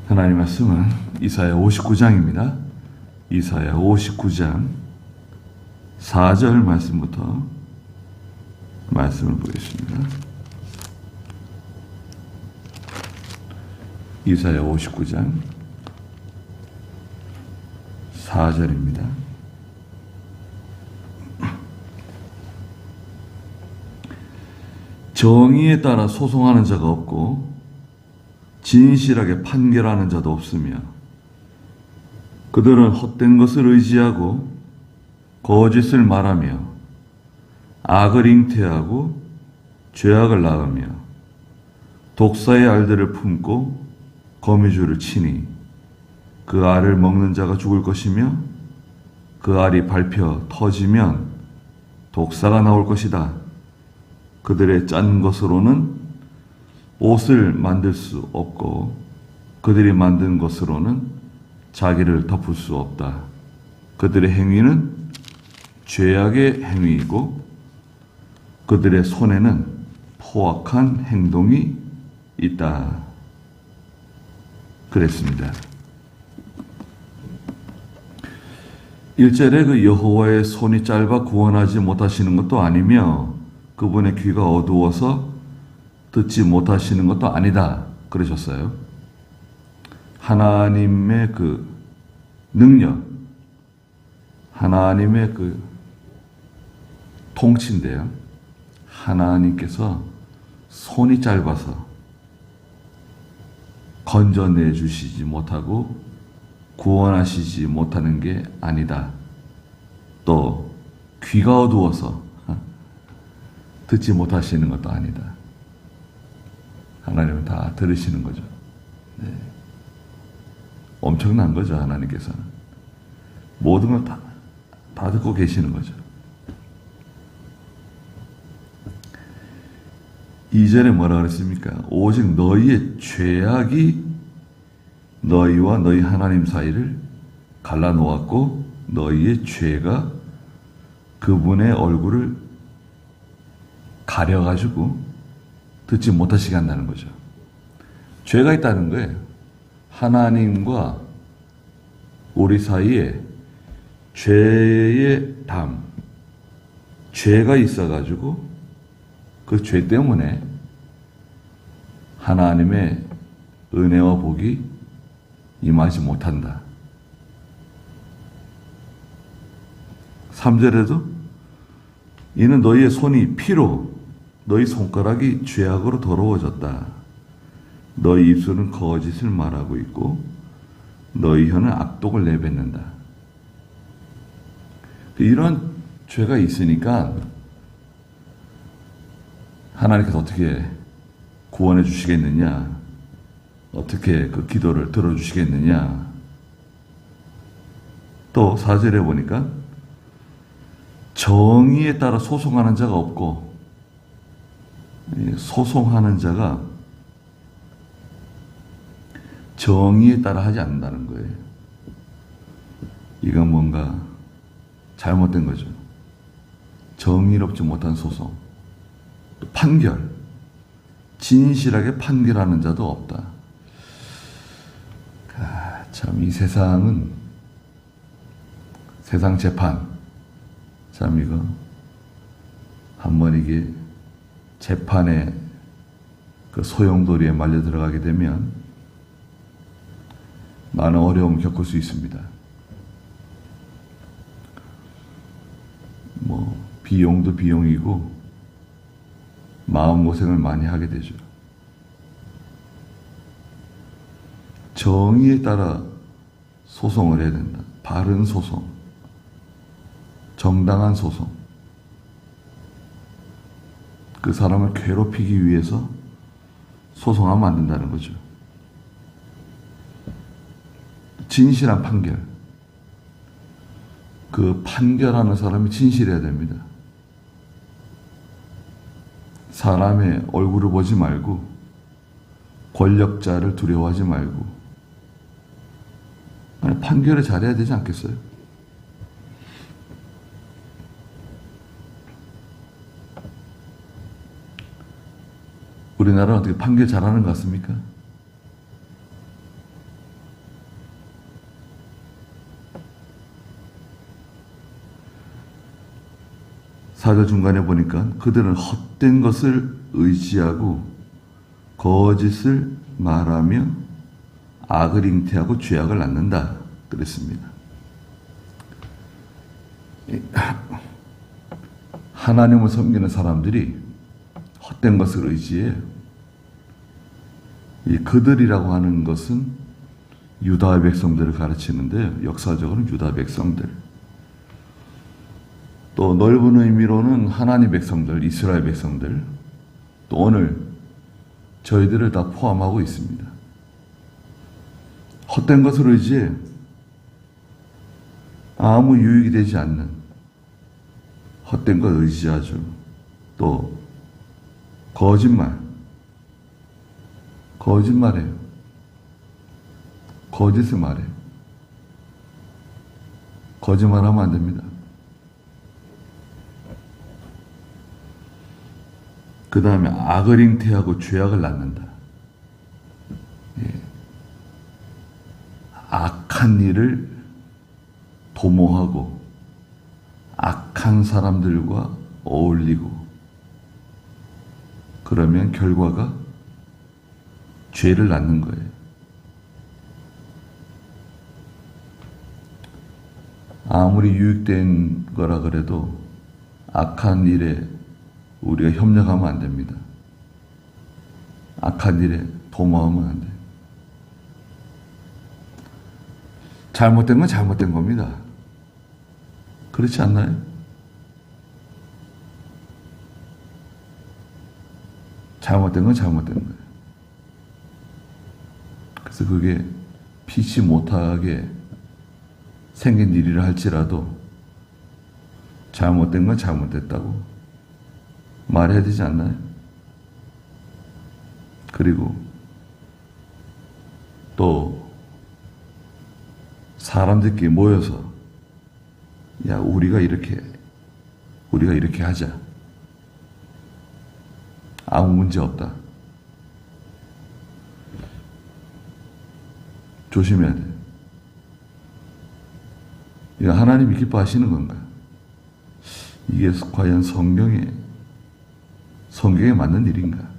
하나님 말씀은 이사야 59장입니다. 이사야 59장 4절 말씀부터 말씀을 보겠습니다. 이사야 59장 4절입니다. 정의에 따라 소송하는 자가 없고 진실하게 판결하는 자도 없으며 그들은 헛된 것을 의지하고 거짓을 말하며 악을 잉태하고 죄악을 낳으며 독사의 알들을 품고 거미줄을 치니 그 알을 먹는 자가 죽을 것이며 그 알이 밟혀 터지면 독사가 나올 것이다. 그들의 짠 것으로는 옷을 만들 수 없고 그들이 만든 것으로는 자기를 덮을 수 없다. 그들의 행위는 죄악의 행위이고 그들의 손에는 포악한 행동이 있다. 그랬습니다. 1절에 그 여호와의 손이 짧아 구원하지 못하시는 것도 아니며 그분의 귀가 어두워서 듣지 못하시는 것도 아니다. 그러셨어요. 하나님의 그 능력, 하나님의 그 통치인데요. 하나님께서 손이 짧아서 건져내 주시지 못하고 구원하시지 못하는 게 아니다. 또 귀가 어두워서 듣지 못하시는 것도 아니다. 하나님은 다 들으시는 거죠. 네. 엄청난 거죠. 하나님께서는 모든 걸 다 듣고 계시는 거죠. 2절에 뭐라 그랬습니까? 오직 너희의 죄악이 너희와 너희 하나님 사이를 갈라놓았고 너희의 죄가 그분의 얼굴을 가려가지고 듣지 못하시게 한다는 거죠. 죄가 있다는 거예요. 하나님과 우리 사이에 죄의 담, 죄가 있어가지고 그 죄 때문에 하나님의 은혜와 복이 임하지 못한다. 3절에도 이는 너희의 손이 피로 너희 손가락이 죄악으로 더러워졌다. 너희 입술은 거짓을 말하고 있고 너희 혀는 악독을 내뱉는다. 이런 죄가 있으니까 하나님께서 어떻게 구원해 주시겠느냐? 어떻게 그 기도를 들어주시겠느냐? 또 4절에 보니까 정의에 따라 소송하는 자가 없고 소송하는 자가 정의에 따라 하지 않는다는 거예요. 이건 뭔가 잘못된 거죠. 정의롭지 못한 소송, 또 판결, 진실하게 판결하는 자도 없다. 참 이 세상은 세상 재판, 참 이거 한번 이게 재판의 그 소용돌이에 말려 들어가게 되면 많은 어려움을 겪을 수 있습니다. 비용도 비용이고 마음고생을 많이 하게 되죠. 정의에 따라 소송을 해야 된다. 바른 소송, 정당한 소송. 그 사람을 괴롭히기 위해서 소송하면 안 된다는 거죠. 진실한 판결. 그 판결하는 사람이 진실해야 됩니다. 사람의 얼굴을 보지 말고 권력자를 두려워하지 말고 판결을 잘해야 되지 않겠어요? 우리나라는 어떻게 판결 잘하는 것 같습니까? 4절 중간에 보니까 그들은 헛된 것을 의지하고 거짓을 말하며 악을 잉태하고 죄악을 낳는다 그랬습니다. 하나님을 섬기는 사람들이 헛된 것을 의지해요. 이 그들이라고 하는 것은 유다 백성들을 가르치는데요. 역사적으로는 유다 백성들. 또 넓은 의미로는 하나님 백성들, 이스라엘 백성들, 또 오늘 저희들을 다 포함하고 있습니다. 헛된 것을 의지해 아무 유익이 되지 않는 헛된 것 의지하죠. 또 거짓말해요. 거짓을 말해요. 거짓말하면 안 됩니다. 그 다음에 악을 잉태하고 죄악을 낳는다. 예. 악한 일을 도모하고 악한 사람들과 어울리고 그러면 결과가 죄를 낳는 거예요. 아무리 유익된 거라 그래도 악한 일에 우리가 협력하면 안 됩니다. 악한 일에 도모하면 안 돼요. 잘못된 건 잘못된 겁니다. 그렇지 않나요? 잘못된 건 잘못된 거예요. 그래서 그게 피치 못하게 생긴 일이라 할지라도 잘못된 건 잘못됐다고 말해야 되지 않나요? 그리고 또 사람들끼리 모여서 야 우리가 이렇게 하자. 아무 문제 없다. 조심해야 돼요. 이거 하나님이 기뻐하시는 건가요? 이게 과연 성경에 맞는 일인가?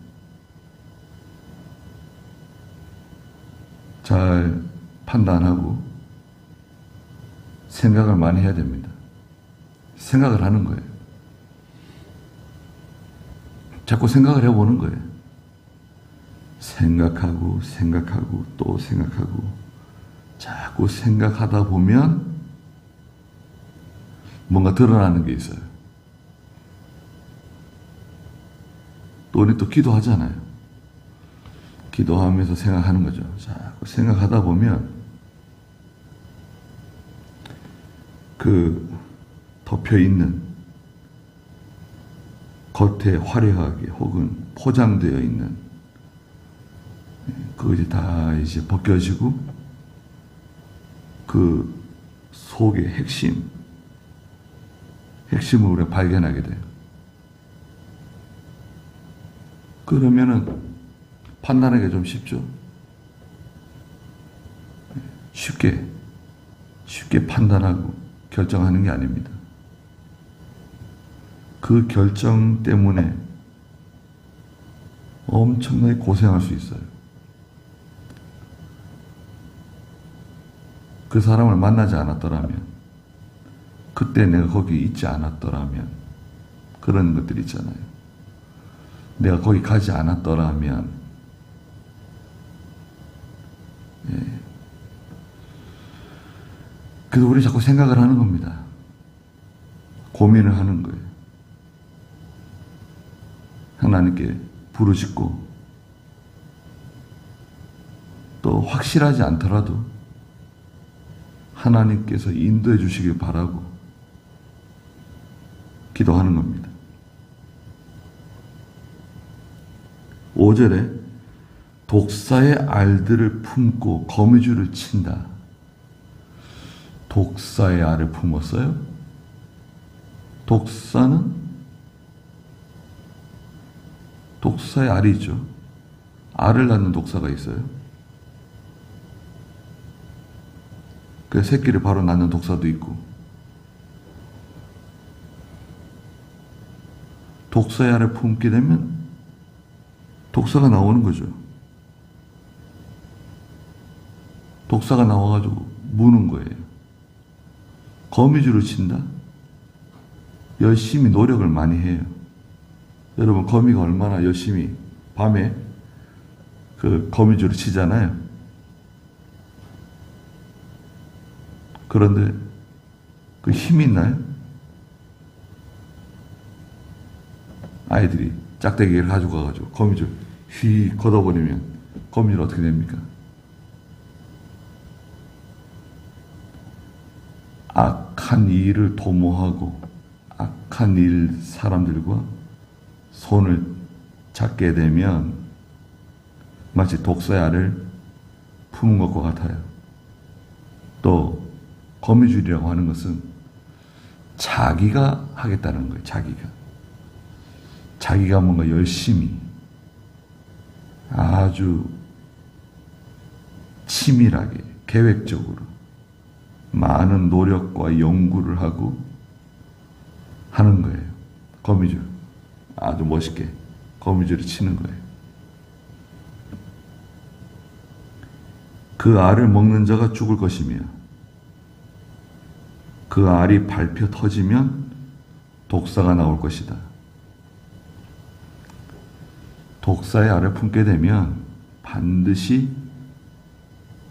잘 판단하고 생각을 많이 해야 됩니다. 생각을 하는 거예요. 자꾸 생각을 해보는 거예요. 생각하고 또 생각하고 자꾸 생각하다 보면 뭔가 드러나는 게 있어요. 또 우리 또 기도하잖아요. 기도하면서 생각하는 거죠. 자꾸 생각하다 보면 그 덮여 있는 겉에 화려하게 혹은 포장되어 있는 그것이 다 이제 벗겨지고 그 속의 핵심을 우리가 발견하게 돼요. 그러면은 판단하기가 좀 쉽죠. 쉽게 판단하고 결정하는 게 아닙니다. 그 결정 때문에 엄청나게 고생할 수 있어요. 그 사람을 만나지 않았더라면, 그때 내가 거기 있지 않았더라면, 그런 것들이 있잖아요. 내가 거기 가지 않았더라면, 예. 그래서 우리 자꾸 생각을 하는 겁니다. 고민을 하는 거예요. 하나님께 부르짖고, 또 확실하지 않더라도 하나님께서 인도해 주시길 바라고 기도하는 겁니다. 5절에 독사의 알들을 품고 거미줄을 친다. 독사의 알을 품었어요? 독사의 알이 있죠. 알을 낳는 독사가 있어요. 그 새끼를 바로 낳는 독사도 있고. 독사의 알을 품게 되면 독사가 나오는 거죠. 독사가 나와가지고 무는 거예요. 거미줄을 친다? 열심히 노력을 많이 해요. 여러분, 거미가 얼마나 열심히 밤에 그 거미줄을 치잖아요. 그런데 그 힘이 있나요? 아이들이 짝대기를 가지고 가가지고 거미줄 휘 걷어버리면 거미줄 어떻게 됩니까? 악한 일을 도모하고 악한 일 사람들과 손을 잡게 되면 마치 독사의 알을 품은 것과 같아요. 또 거미줄이라고 하는 것은 자기가 하겠다는 거예요. 자기가 뭔가 열심히 아주 치밀하게 계획적으로 많은 노력과 연구를 하고 하는 거예요. 거미줄. 아주 멋있게 거미줄을 치는 거예요. 그 알을 먹는 자가 죽을 것이며 그 알이 밟혀 터지면 독사가 나올 것이다. 독사의 알을 품게 되면 반드시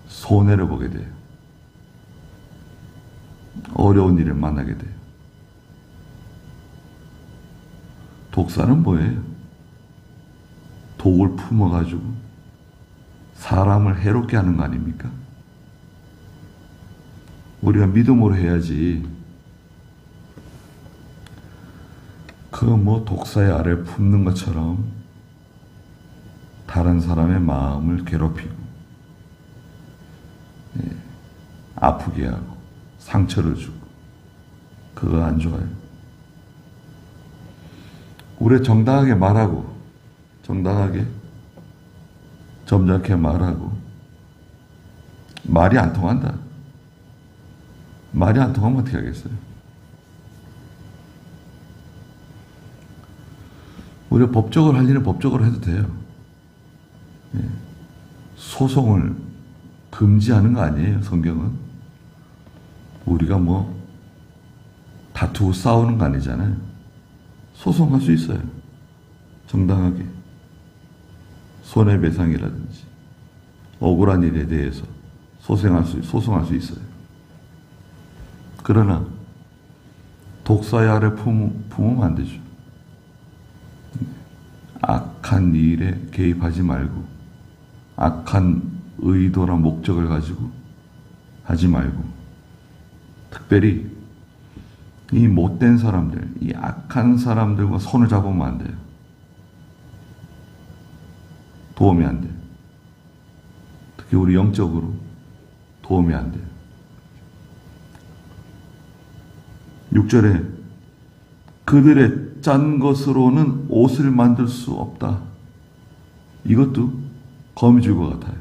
손해를 보게 돼요. 어려운 일을 만나게 돼요. 독사는 뭐예요? 독을 품어가지고 사람을 해롭게 하는 거 아닙니까? 우리가 믿음으로 해야지. 독사의 알을 품는 것처럼 다른 사람의 마음을 괴롭히고 아프게 하고 상처를 주고 그거 안 좋아요. 우리 정당하게 말하고 정당하게 점잖게 말하고 말이 안 통한다. 말이 안 통하면 어떻게 하겠어요? 우리가 법적으로 할 일은 법적으로 해도 돼요. 소송을 금지하는 거 아니에요, 성경은. 우리가 다투고 싸우는 거 아니잖아요. 소송할 수 있어요. 정당하게. 손해배상이라든지 억울한 일에 대해서 소송할 수 있어요. 그러나 독사의 알을 품으면 안 되죠. 악한 일에 개입하지 말고 악한 의도나 목적을 가지고 하지 말고 특별히 이 못된 사람들, 이 악한 사람들과 손을 잡으면 안 돼요. 도움이 안 돼요. 특히 우리 영적으로 도움이 안 돼요. 6절에 그들의 짠 것으로는 옷을 만들 수 없다. 이것도 거미줄과 같아요.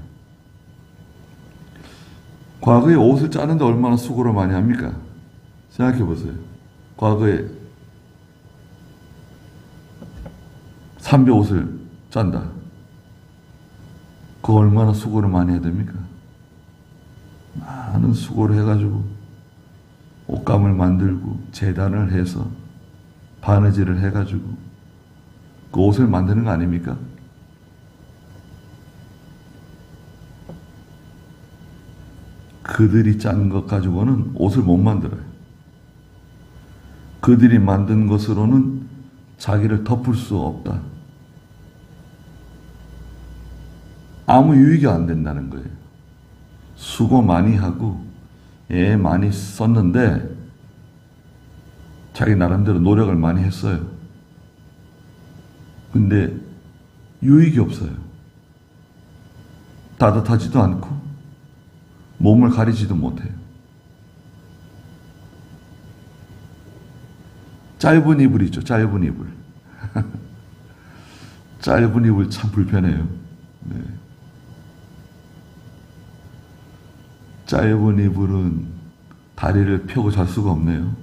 과거에 옷을 짜는데 얼마나 수고를 많이 합니까? 생각해 보세요. 과거에 삼배 옷을 짠다. 그거 얼마나 수고를 많이 해야 됩니까? 많은 수고를 해가지고 옷감을 만들고 재단을 해서 바느질을 해가지고 그 옷을 만드는 거 아닙니까? 그들이 짠 것 가지고는 옷을 못 만들어요. 그들이 만든 것으로는 자기를 덮을 수 없다. 아무 유익이 안 된다는 거예요. 수고 많이 하고 애 많이 썼는데 자기 나름대로 노력을 많이 했어요. 근데 유익이 없어요. 따뜻하지도 않고 몸을 가리지도 못해요. 짧은 이불 있죠. 짧은 이불. 짧은 이불 참 불편해요. 네. 짧은 이불은 다리를 펴고 잘 수가 없네요.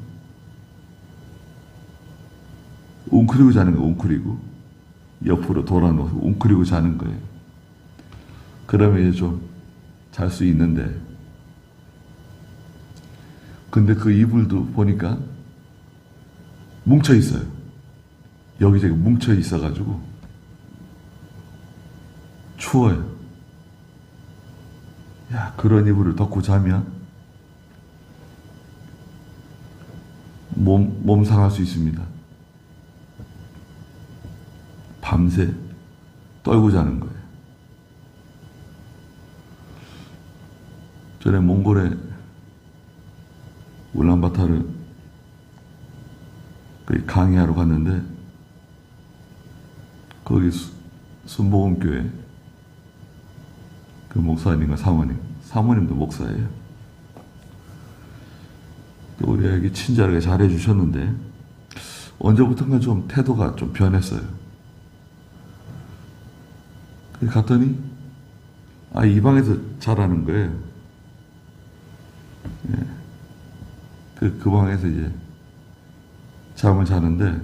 웅크리고 자는 거예요. 웅크리고. 옆으로 돌아놓고 웅크리고 자는 거예요. 그러면 이제 좀 잘 수 있는데, 근데 그 이불도 보니까 뭉쳐 있어요. 여기저기 뭉쳐 있어가지고 추워요. 야, 그런 이불을 덮고 자면 몸 상할 수 있습니다. 밤새 떨고 자는 거예요. 전에 몽골에 울란바타르 강의하러 갔는데, 거기 순복음교회 그 목사님과 사모님도 목사예요. 우리에게 친절하게 잘해주셨는데, 언제부턴가 좀 태도가 좀 변했어요. 갔더니 이 방에서 자라는 거예요. 예. 그 방에서 이제 잠을 자는데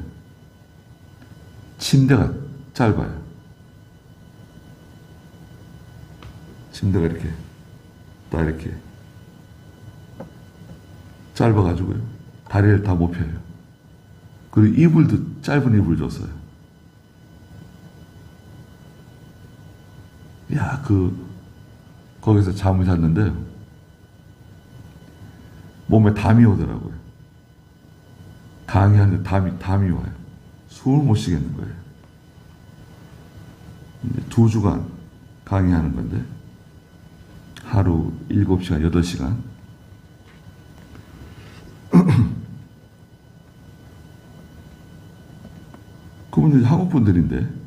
침대가 짧아요. 침대가 이렇게 짧아가지고요. 다리를 다 못 펴요. 그리고 이불도 짧은 이불 줬어요. 야, 거기서 잠을 잤는데 몸에 담이 오더라고요. 강의하는데 담이 와요. 숨을 못 쉬겠는 거예요. 2주간 강의하는 건데, 하루 7시간, 8시간. 그분들이 한국 분들인데,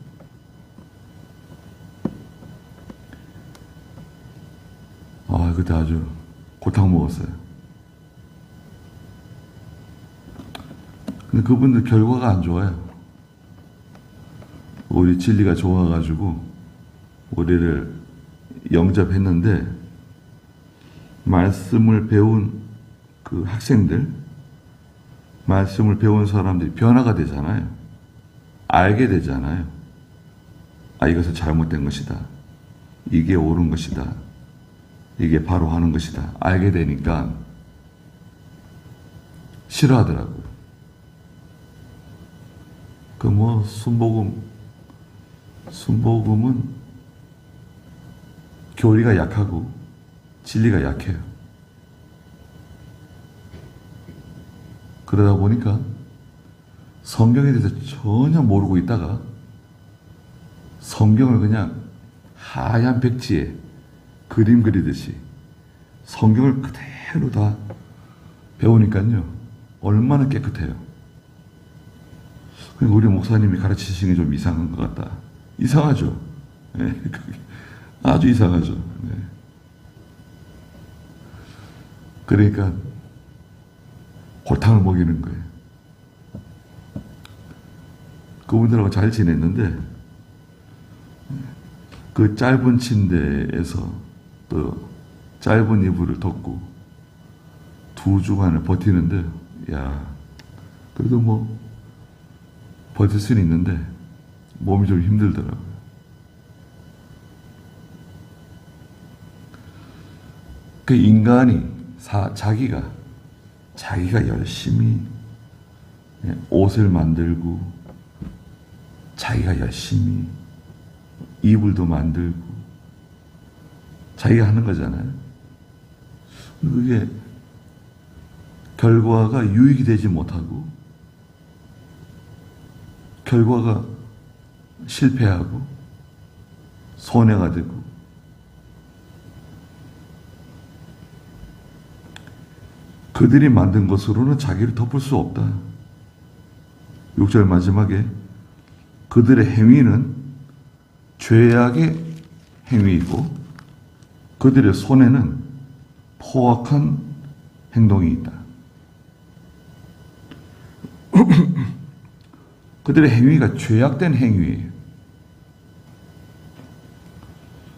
그때 아주 고탕 먹었어요. 근데 그분들 결과가 안 좋아요. 우리 진리가 좋아가지고 우리를 영접했는데, 말씀을 배운 그 학생들, 말씀을 배운 사람들이 변화가 되잖아요. 알게 되잖아요. 이것은 잘못된 것이다. 이게 옳은 것이다. 이게 바로 하는 것이다. 알게 되니까 싫어하더라고요. 순복음은 교리가 약하고 진리가 약해요. 그러다 보니까 성경에 대해서 전혀 모르고 있다가 성경을 그냥 하얀 백지에 그림 그리듯이 성경을 그대로 다 배우니까요, 얼마나 깨끗해요. 우리 목사님이 가르치시는 게 좀 이상한 것 같다. 이상하죠? 네, 아주 이상하죠. 네. 그러니까 골탕을 먹이는 거예요. 그분들하고 잘 지냈는데, 그 짧은 침대에서 또 짧은 이불을 덮고 2주간을 버티는데, 그래도 버틸 수는 있는데 몸이 좀 힘들더라고요. 그 인간이 자기가 열심히 옷을 만들고, 자기가 열심히 이불도 만들고, 자기가 하는 거잖아요. 그게 결과가 유익이 되지 못하고, 결과가 실패하고 손해가 되고, 그들이 만든 것으로는 자기를 덮을 수 없다. 6절 마지막에 그들의 행위는 죄악의 행위이고 그들의 손에는 포악한 행동이 있다. 그들의 행위가 죄악된 행위예요.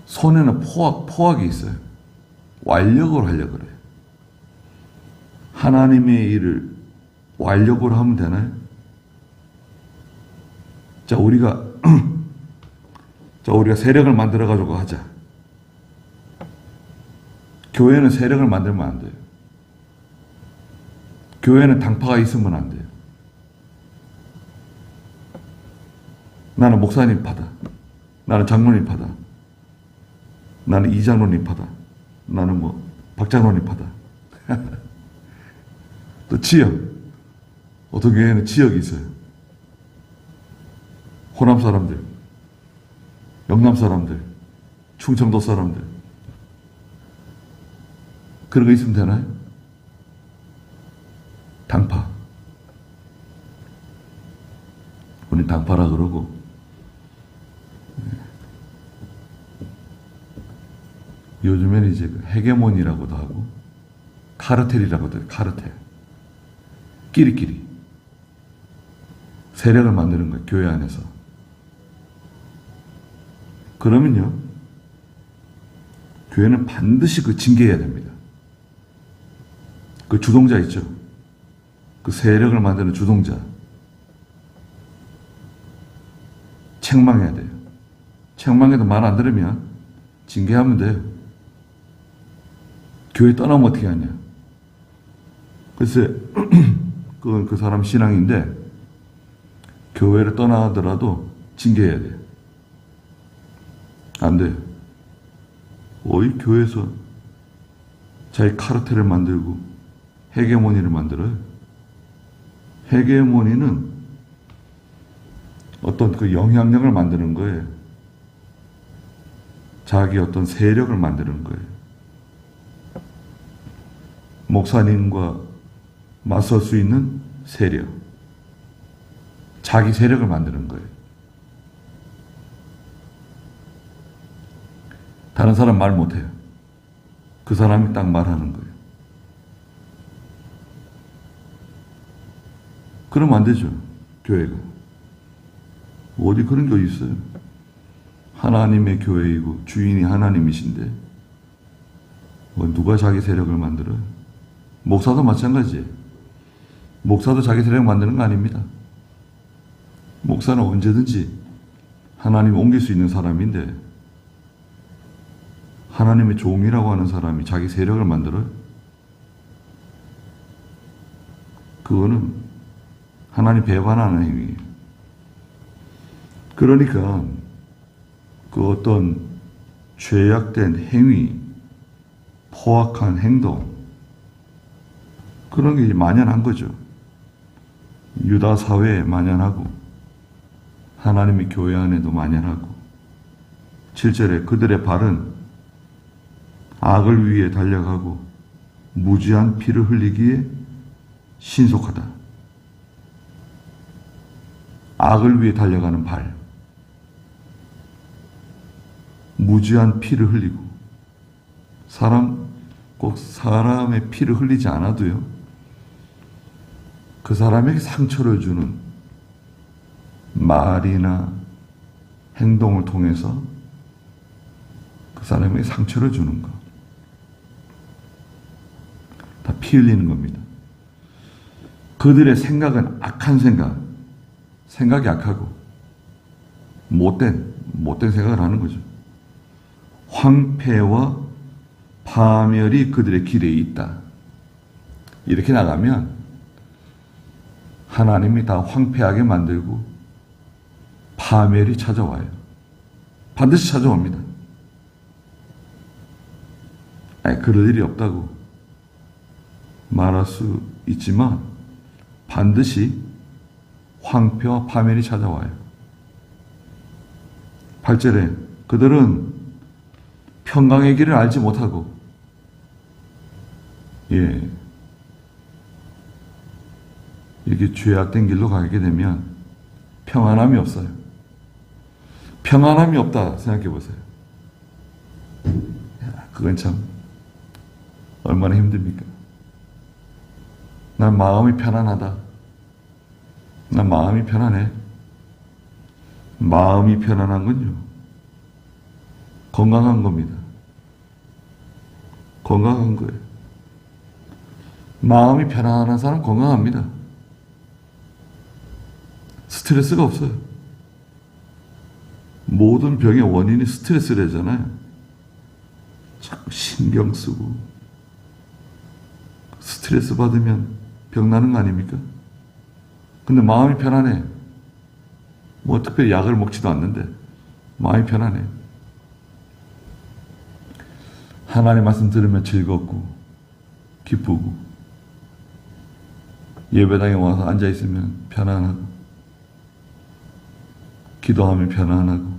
손에는 포악이 있어요. 완력으로 하려고 그래요. 하나님의 일을 완력으로 하면 되나요? 자, 우리가 세력을 만들어 가지고 하자. 교회는 세력을 만들면 안 돼요. 교회는 당파가 있으면 안 돼요. 나는 목사님 파다. 나는 장로님 파다. 나는 이장로님 파다. 나는 박장로님 파다. 또 지역. 어떤 교회는 지역이 있어요. 호남 사람들, 영남 사람들, 충청도 사람들. 그런 거 있으면 되나요? 당파. 우리 당파라 그러고, 요즘에는 이제 헤게몬이라고도 하고, 카르텔이라고도 해요. 카르텔. 끼리끼리. 세력을 만드는 거예요. 교회 안에서. 그러면요, 교회는 반드시 징계해야 됩니다. 그 주동자 있죠? 그 세력을 만드는 주동자. 책망해야 돼요. 책망해도 말 안 들으면 징계하면 돼요. 교회 떠나면 어떻게 하냐. 글쎄, 그건 그 사람 신앙인데, 교회를 떠나더라도 징계해야 돼요. 안 돼요. 이 교회에서 자기 카르텔을 만들고 헤게모니를 만들어요. 헤게모니는 어떤 그 영향력을 만드는 거예요. 자기 어떤 세력을 만드는 거예요. 목사님과 맞설 수 있는 세력. 자기 세력을 만드는 거예요. 다른 사람 말 못해요. 그 사람이 딱 말하는 거예요. 그러면 안 되죠. 교회가. 어디 그런 게 있어요. 하나님의 교회이고 주인이 하나님이신데 누가 자기 세력을 만들어요? 목사도 마찬가지예요. 목사도 자기 세력을 만드는 거 아닙니다. 목사는 언제든지 하나님을 옮길 수 있는 사람인데 하나님의 종이라고 하는 사람이 자기 세력을 만들어요? 그거는 하나님 배반하는 행위예요. 그러니까 그 어떤 죄악된 행위, 포악한 행동, 그런 게 만연한 거죠. 유다 사회에 만연하고 하나님의 교회 안에도 만연하고 7절에 그들의 발은 악을 위해 달려가고 무지한 피를 흘리기에 신속하다. 악을 위해 달려가는 발. 무지한 피를 흘리고 꼭 사람의 피를 흘리지 않아도요. 그 사람에게 상처를 주는 말이나 행동을 통해서 그 사람에게 상처를 주는 것. 다 피 흘리는 겁니다. 그들의 생각은 악한 생각. 생각이 악하고 못된 생각을 하는 거죠. 황폐와 파멸이 그들의 길에 있다. 이렇게 나가면 하나님이 다 황폐하게 만들고 파멸이 찾아와요. 반드시 찾아옵니다. 그럴 일이 없다고 말할 수 있지만 반드시 황폐와 파멸이 찾아와요. 8절에 그들은 평강의 길을 알지 못하고 이렇게 죄악된 길로 가게 되면 평안함이 없어요. 평안함이 없다 생각해 보세요. 그건 참 얼마나 힘듭니까? 난 마음이 편안하다. 난 마음이 편안해. 마음이 편안한 건요, 건강한 겁니다. 건강한 거예요. 마음이 편안한 사람 건강합니다. 스트레스가 없어요. 모든 병의 원인이 스트레스래잖아요. 자꾸 신경 쓰고 스트레스 받으면 병 나는 거 아닙니까? 근데 마음이 편안해. 뭐 특별히 약을 먹지도 않는데 마음이 편안해. 하나님 말씀 들으면 즐겁고 기쁘고 예배당에 와서 앉아있으면 편안하고 기도하면 편안하고.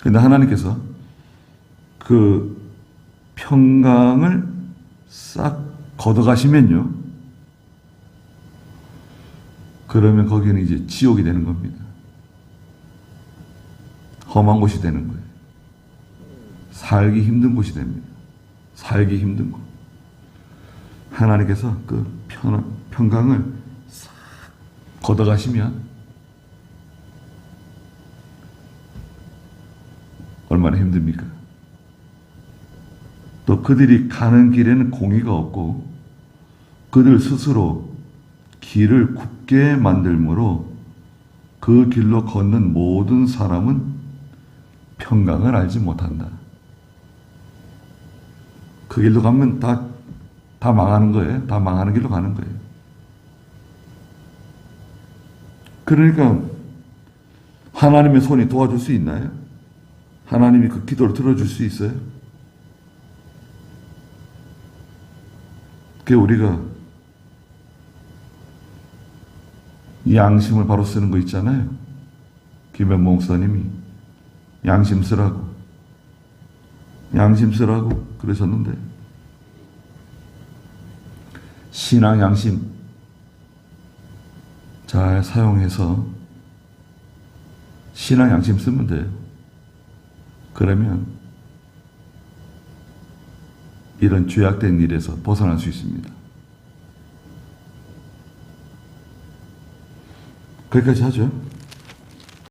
근데 하나님께서 그 평강을 싹 걷어가시면요, 그러면 거기는 이제 지옥이 되는 겁니다. 험한 곳이 되는 거예요. 살기 힘든 곳이 됩니다. 살기 힘든 곳. 하나님께서 그 평강을 싹 걷어가시면 얼마나 힘듭니까? 또 그들이 가는 길에는 공의가 없고 그들 스스로 길을 굽게 만들므로 그 길로 걷는 모든 사람은 평강을 알지 못한다. 그 길로 가면 다 망하는 거예요. 다 망하는 길로 가는 거예요. 그러니까 하나님의 손이 도와줄 수 있나요? 하나님이 그 기도를 들어줄 수 있어요? 그게 우리가 양심을 바로 쓰는 거 있잖아요. 김현모 목사님이 양심 쓰라고 그러셨는데, 신앙 양심 잘 사용해서 신앙 양심 쓰면 돼요. 그러면 이런 죄악된 일에서 벗어날 수 있습니다. 거기까지 하죠.